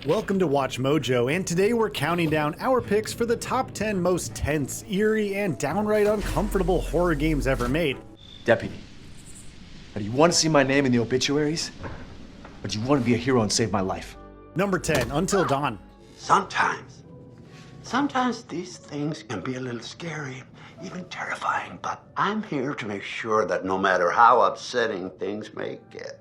Welcome to WatchMojo, and today we're counting down our picks for the top 10 most tense, eerie, and downright uncomfortable horror games ever made. Deputy, now do you want to see my name in the obituaries? Or do you want to be a hero and save my life? Number 10, Until Dawn. Sometimes these things can be a little scary, even terrifying, but I'm here to make sure that no matter how upsetting things may get,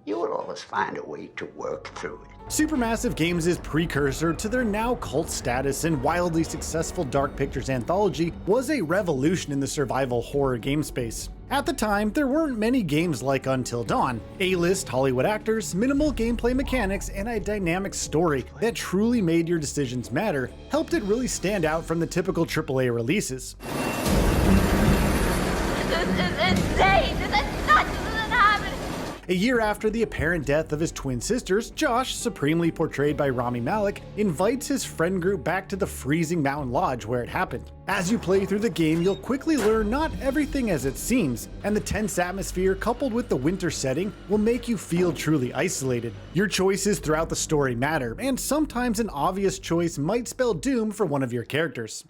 you will always find a way to work through it. Supermassive Games' precursor to their now cult status and wildly successful Dark Pictures anthology was a revolution in the survival horror game space. At the time, there weren't many games like Until Dawn. A-list Hollywood actors, minimal gameplay mechanics, and a dynamic story that truly made your decisions matter helped it really stand out from the typical AAA releases. This is insane! This is nuts! This isn't happening! A year after the apparent death of his twin sisters, Josh, supremely portrayed by Rami Malek, invites his friend group back to the freezing mountain lodge where it happened. As you play through the game, you'll quickly learn not everything as it seems, and the tense atmosphere coupled with the winter setting will make you feel truly isolated. Your choices throughout the story matter, and sometimes an obvious choice might spell doom for one of your characters.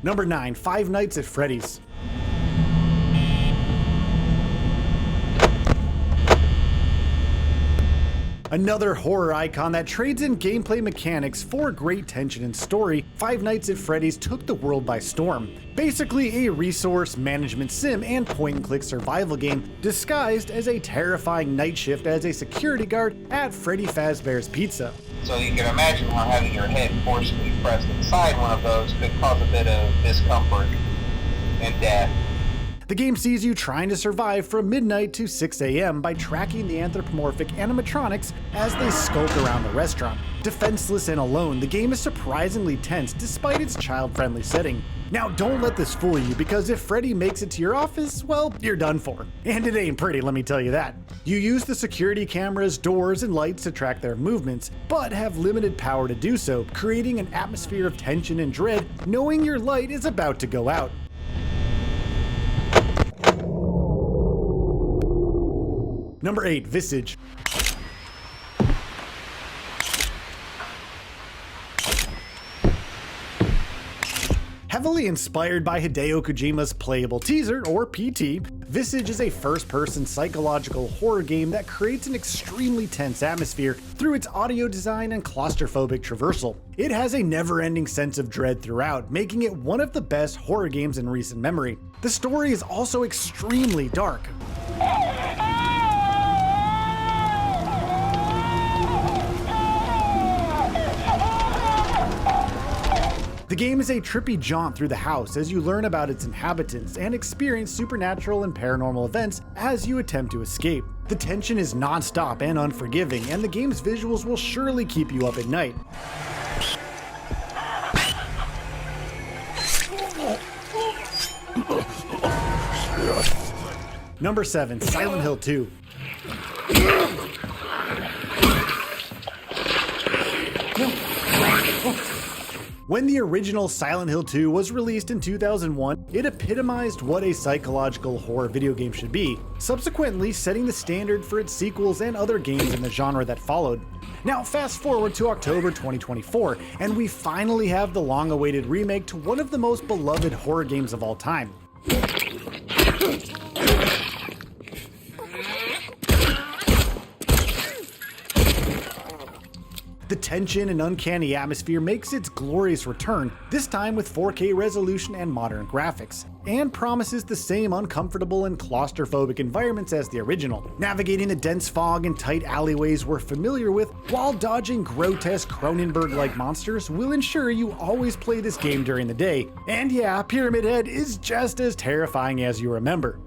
Number 9, Five Nights at Freddy's. Another horror icon that trades in gameplay mechanics for great tension and story, Five Nights at Freddy's took the world by storm. Basically a resource management sim and point-and-click survival game disguised as a terrifying night shift as a security guard at Freddy Fazbear's Pizza. So you can imagine how having your head forcibly pressed inside one of those could cause a bit of discomfort and death. The game sees you trying to survive from midnight to 6 a.m. by tracking the anthropomorphic animatronics as they skulk around the restaurant. Defenseless and alone, the game is surprisingly tense despite its child-friendly setting. Now don't let this fool you, because if Freddy makes it to your office, well, you're done for. And it ain't pretty, let me tell you that. You use the security cameras, doors, and lights to track their movements, but have limited power to do so, creating an atmosphere of tension and dread knowing your light is about to go out. Number 8, Visage. Heavily inspired by Hideo Kojima's playable teaser, or PT, Visage is a first-person psychological horror game that creates an extremely tense atmosphere through its audio design and claustrophobic traversal. It has a never-ending sense of dread throughout, making it one of the best horror games in recent memory. The story is also extremely dark. The game is a trippy jaunt through the house as you learn about its inhabitants and experience supernatural and paranormal events as you attempt to escape. The tension is non-stop and unforgiving, and the game's visuals will surely keep you up at night. Number 7, Silent Hill 2. When the original Silent Hill 2 was released in 2001, it epitomized what a psychological horror video game should be, subsequently setting the standard for its sequels and other games in the genre that followed. Now fast forward to October 2024, and we finally have the long-awaited remake to one of the most beloved horror games of all time. The tension and uncanny atmosphere makes its glorious return, this time with 4K resolution and modern graphics, and promises the same uncomfortable and claustrophobic environments as the original. Navigating the dense fog and tight alleyways we're familiar with, while dodging grotesque Cronenberg-like monsters will ensure you always play this game during the day. And yeah, Pyramid Head is just as terrifying as you remember.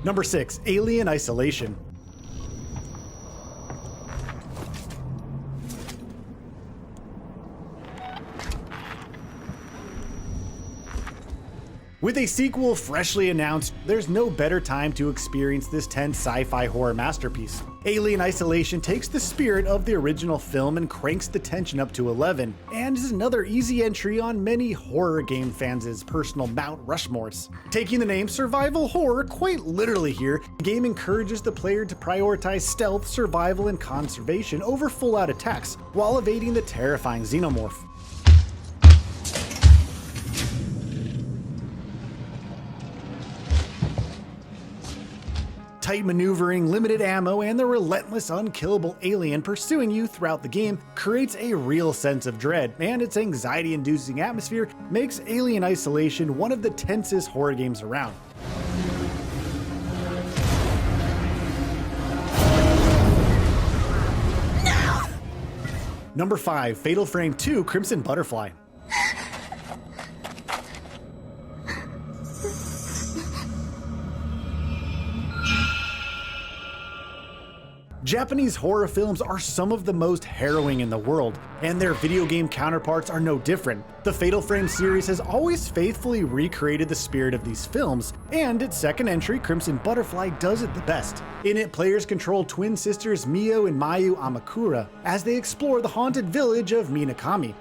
Number 6, Alien Isolation. With a sequel freshly announced, there's no better time to experience this tense sci-fi horror masterpiece. Alien Isolation takes the spirit of the original film and cranks the tension up to 11, and is another easy entry on many horror game fans' personal Mount Rushmores. Taking the name survival horror quite literally here, the game encourages the player to prioritize stealth, survival, and conservation over full-out attacks, while evading the terrifying xenomorph. Tight maneuvering, limited ammo, and the relentless, unkillable alien pursuing you throughout the game creates a real sense of dread, and its anxiety-inducing atmosphere makes Alien Isolation one of the tensest horror games around. Number 5, Fatal Frame 2: Crimson Butterfly. Japanese horror films are some of the most harrowing in the world, and their video game counterparts are no different. The Fatal Frame series has always faithfully recreated the spirit of these films, and its second entry, Crimson Butterfly, does it the best. In it, players control twin sisters Mio and Mayu Amakura as they explore the haunted village of Minakami.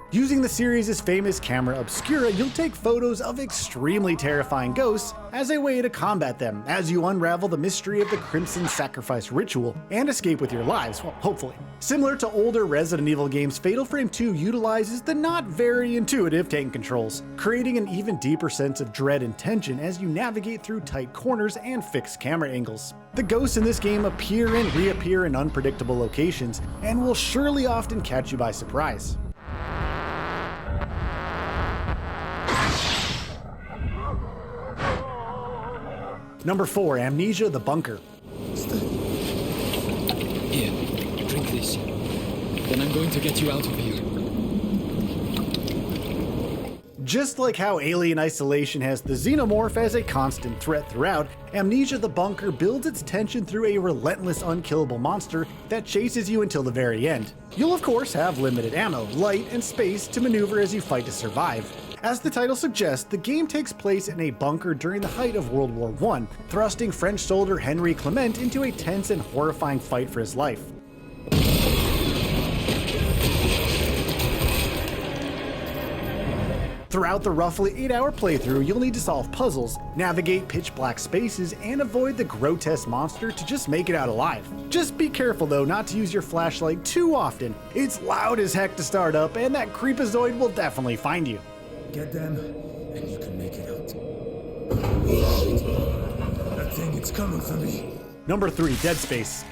Using the series' famous camera obscura, you'll take photos of extremely terrifying ghosts as a way to combat them as you unravel the mystery of the Crimson Sacrifice ritual and escape with your lives, well, hopefully. Similar to older Resident Evil games, Fatal Frame 2 utilizes the not very intuitive tank controls, creating an even deeper sense of dread and tension as you navigate through tight corners and fixed camera angles. The ghosts in this game appear and reappear in unpredictable locations, and will surely often catch you by surprise. Number 4, Amnesia The Bunker. Here, drink this. Then I'm going to get you out of here. Just like how Alien Isolation has the xenomorph as a constant threat throughout, Amnesia The Bunker builds its tension through a relentless, unkillable monster that chases you until the very end. You'll of course have limited ammo, light, and space to maneuver as you fight to survive. As the title suggests, the game takes place in a bunker during the height of World War I, thrusting French soldier Henry Clement into a tense and horrifying fight for his life. Throughout the roughly 8-hour playthrough, you'll need to solve puzzles, navigate pitch-black spaces, and avoid the grotesque monster to just make it out alive. Just be careful though not to use your flashlight too often. It's loud as heck to start up, and that creepazoid will definitely find you. Get them, and you can make it out. That thing, it's coming for me. Number 3, Dead Space.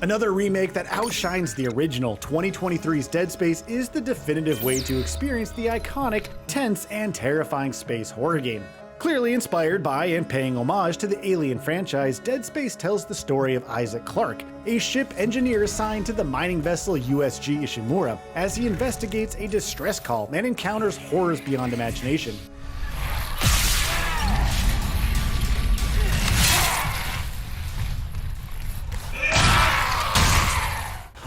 Another remake that outshines the original, 2023's Dead Space is the definitive way to experience the iconic, tense, and terrifying space horror game. Clearly inspired by and paying homage to the Alien franchise, Dead Space tells the story of Isaac Clarke, a ship engineer assigned to the mining vessel USG Ishimura, as he investigates a distress call and encounters horrors beyond imagination.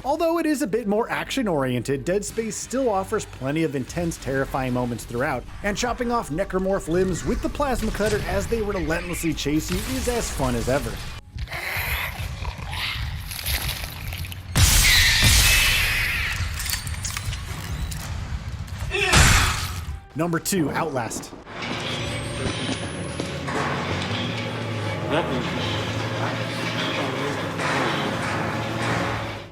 Although it is a bit more action-oriented, Dead Space still offers plenty of intense, terrifying moments throughout, and chopping off necromorph limbs with the plasma cutter as they relentlessly chase you is as fun as ever. Number 2, Outlast.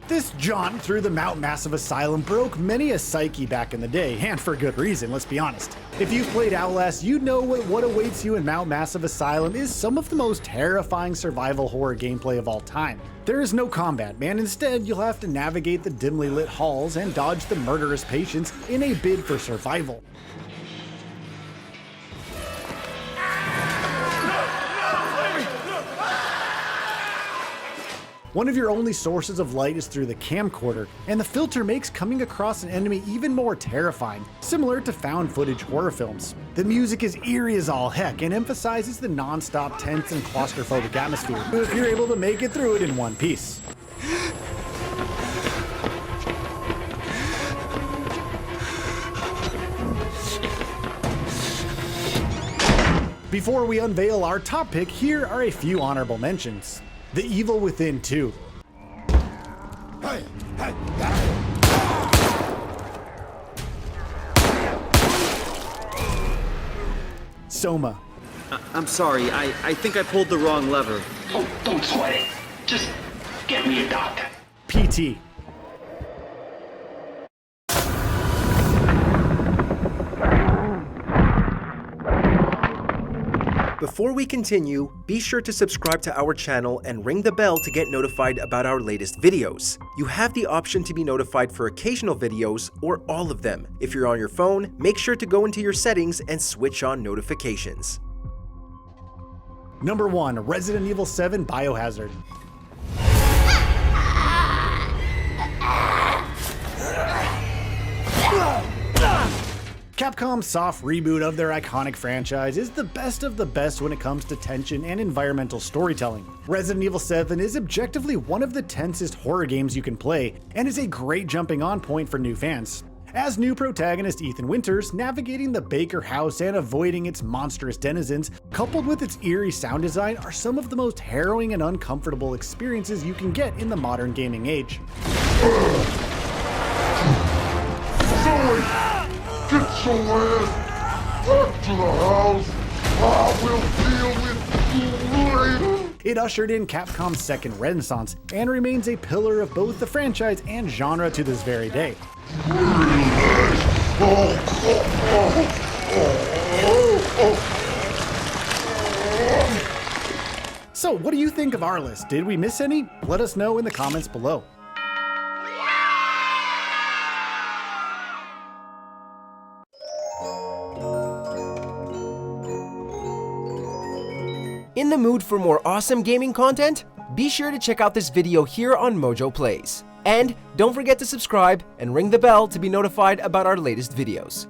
This jaunt through the Mount Massive Asylum broke many a psyche back in the day, and for good reason, let's be honest. If you've played Outlast, you know what awaits you in Mount Massive Asylum is some of the most terrifying survival horror gameplay of all time. There is no combat, and instead you'll have to navigate the dimly lit halls and dodge the murderous patients in a bid for survival. One of your only sources of light is through the camcorder, and the filter makes coming across an enemy even more terrifying, similar to found footage horror films. The music is eerie as all heck and emphasizes the non-stop tense and claustrophobic atmosphere, if you're able to make it through it in one piece. Before we unveil our top pick, here are a few honorable mentions. The Evil Within 2. Soma. I'm sorry, I think I pulled the wrong lever. Oh, don't sweat it. Just get me a doctor. PT. Before we continue, be sure to subscribe to our channel and ring the bell to get notified about our latest videos. You have the option to be notified for occasional videos or all of them. If you're on your phone, make sure to go into your settings and switch on notifications. Number 1. Resident Evil 7 Biohazard. Capcom's soft reboot of their iconic franchise is the best of the best when it comes to tension and environmental storytelling. Resident Evil 7 is objectively one of the tensest horror games you can play, and is a great jumping on point for new fans. As new protagonist Ethan Winters, navigating the Baker house and avoiding its monstrous denizens, coupled with its eerie sound design, are some of the most harrowing and uncomfortable experiences you can get in the modern gaming age. Get your ass back to the house. I will deal with you later. It ushered in Capcom's second renaissance, and remains a pillar of both the franchise and genre to this very day. So what do you think of our list? Did we miss any? Let us know in the comments below. In the mood for more awesome gaming content? Be sure to check out this video here on Mojo Plays. And don't forget to subscribe and ring the bell to be notified about our latest videos.